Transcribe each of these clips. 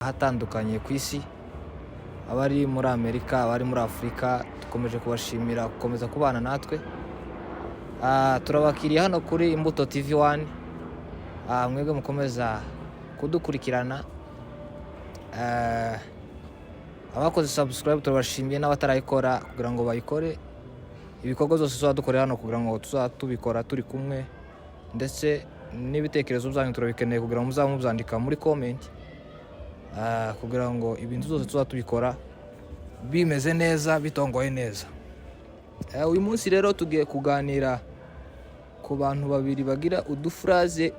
hatandukanye ku isi, abari muri Amerika, abari muri Afurika, dukomeje kubashimira gukomeza kubana natwe. Turabakiriye hano kuri Imbuto TV1, mwebwe mukomeza kudukurikirana. Abakoze subscribe turabashimiye, n'abatarayikora kugira ngo bayikore. Ibikorwa byose tuzadukorera hano kugira ngo tuzatubikora turi kumwe, ndetse n'ibitekerezo byanyu turabikeneye kugira ngo muzamubyandika muri comment, kugira ngo ibintu byose tuzatubikora bimeze neza, bitongoye neza. Uyu munsi rero tugiye kuganira ku bantu babiri bagira udufraze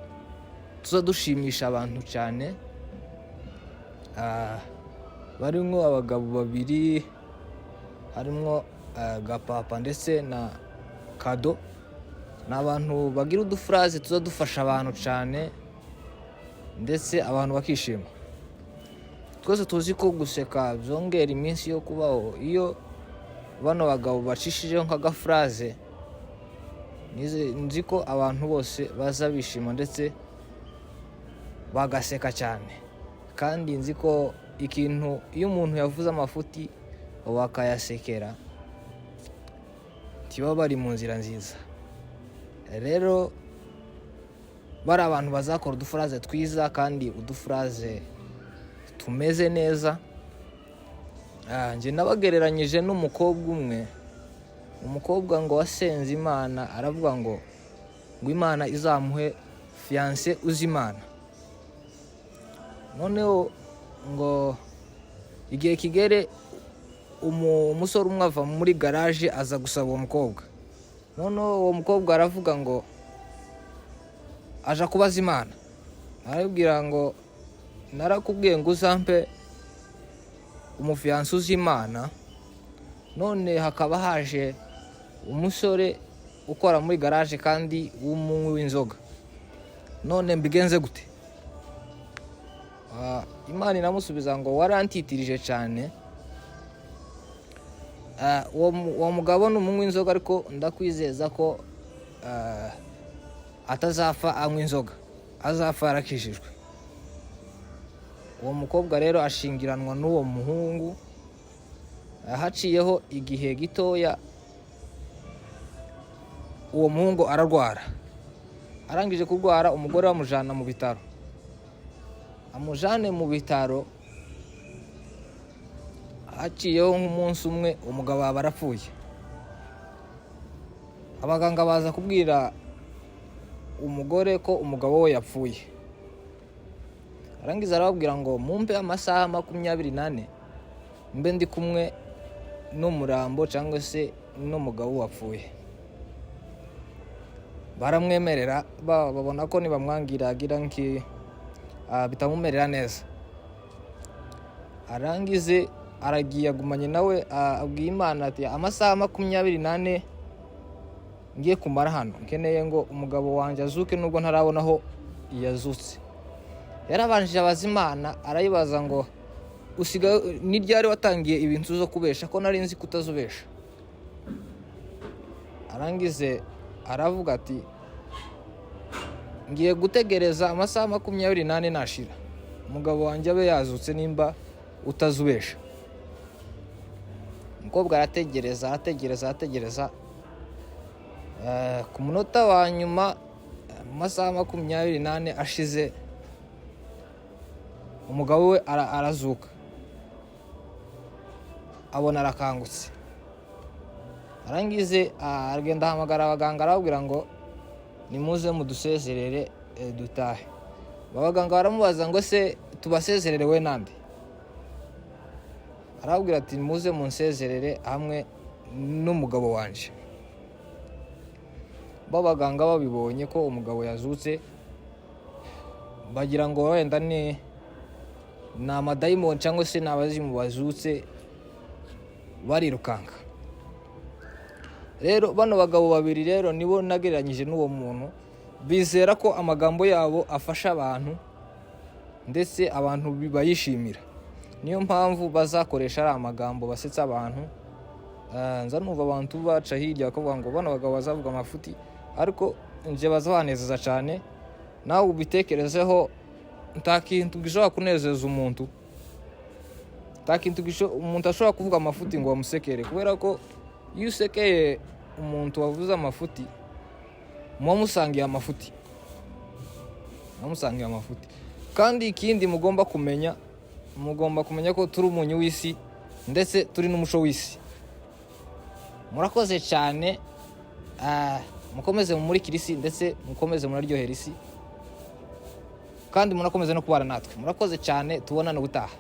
tuzadushimisha abantu cyane. Barimo abagabo babiri, harimo Gapapa ndetse na Kado. Ni abantu bagira udufraze tuzadufasha abantu cyane, ndetse abantu bakishima. Twese tuzi ko guseka byongera iminsi yo kubaho. Iyo bano bagabo bacishijeho nk'agafraze, nzi ko abantu bose baza bishima ndetse bagaseka cyane. Kandi nzi ko ikintu iyo umuntu yavuze amafuti wakayasekera, tiba bari mu nzira nziza. Rero bari abantu bazakora udufraze twiza kandi udufraze tumeze neza. Nje nabagereranyije n'umukobwa umwe. Umukobwa ngo wasenze Imana, aravuga ngo Imana izamuhe fiancé uzi Imana. Noneho ngo igihe kigere umusore umwe ava muri garage aza gusaba uwo mukobwa. Noneho uwo mukobwa aravuga ngo aja kubaza Imana, arabwira ngo narakubwiye ngo uzampe umufiancé uzi Imana, none hakaba haje umusore ukora muri garage kandi w'umunywi w'inzoga, none mbigenze gute? Imana inamusubiza ngo warantitirije cyane. Uwo mugabo ni umunywi w'inzoga, ariko ndakwizeza ko atazapfa anywa inzoga, azapfa yarakijijwe. Uwo mukobwa rero ashingiranwa n'uwo muhungu. Haciyeho igihe gitoya, uwo muhungu ararwara. Arangije kurwara, umugore bamujana mu bitaro. Amujane mu bitaro, haciyeho nk'umunsi umwe umugabo aba arapfuye. Abaganga baza kubwira umugore ko umugabo we yapfuye. Arangiza arababwira ngo mumpe amasaha 24 mbe ndi kumwe n'umurambo cyangwa se n'umugabo wapfuye. Baramwemerera, babona ko nibamwangira agira nki bitamumerera neza. Arangize aragiye agumanye nawe, abwiye Imana ati amasaha 24 ngiye kumara hano, nkeneye ngo umugabo wanjye azuke nubwo ntarabona aho yazutse. Yarabanje abaza Imana, arayibaza ngo usiga ni ryari watangiye ibintu zo kubesha, ko nari nzi kutazubesha. Arangize aravuga ati ngiye gutegereza amasaha 24 nashira, umugabo wanjye abe yazutse nimba utazubesha. Umukobwa arategereza. Ku munota wa nyuma, amasaha 24 ashize, umugabo we arazuka, abona arakangutse. Arangize aragenda ahamagara abaganga, arababwira ngo nimuze mudusezerere dutahe. Abaganga baramubaza ngo se tubasezerere we nande? Arababwira ati muze munsezerere hamwe n'umugabo wanje. Babaganga babibonye ko umugabo yazutse, bagira ngo wenda ni amadayimoni cyangwa se n'abazimu bazutse, barirukanga. Rero bano bagabo babiri rero nibo nagereranyije n'uwo muntu. Bizera ko amagambo yabo afasha abantu, ndetse abantu bayishimira. Niyo mpamvu bazakoresha ari amagambo basetsa abantu. Nza numva abantu baca hirya bakavuga ngo bano bagabo bazavuga amafuti, ariko nje bazabanezeza cyane. Nawe ubitekerezeho, nta kintu gishobora kunezeza umuntu nta kintu umuntu ashobora kuvuga amafuti ngo bamusekere, kubera ko iyo usekeye umuntu wavuze amafuti muba musangiye amafuti. Kandi ikindi mugomba kumenya ko turi umunyu w'isi ndetse turi n'umuco w'isi. Murakoze cyane, mukomeze mumurikire isi ndetse mukomeze muraryohera isi, kandi munakomeze no kubana natwe. Murakoze cyane, tubonane ubutaha.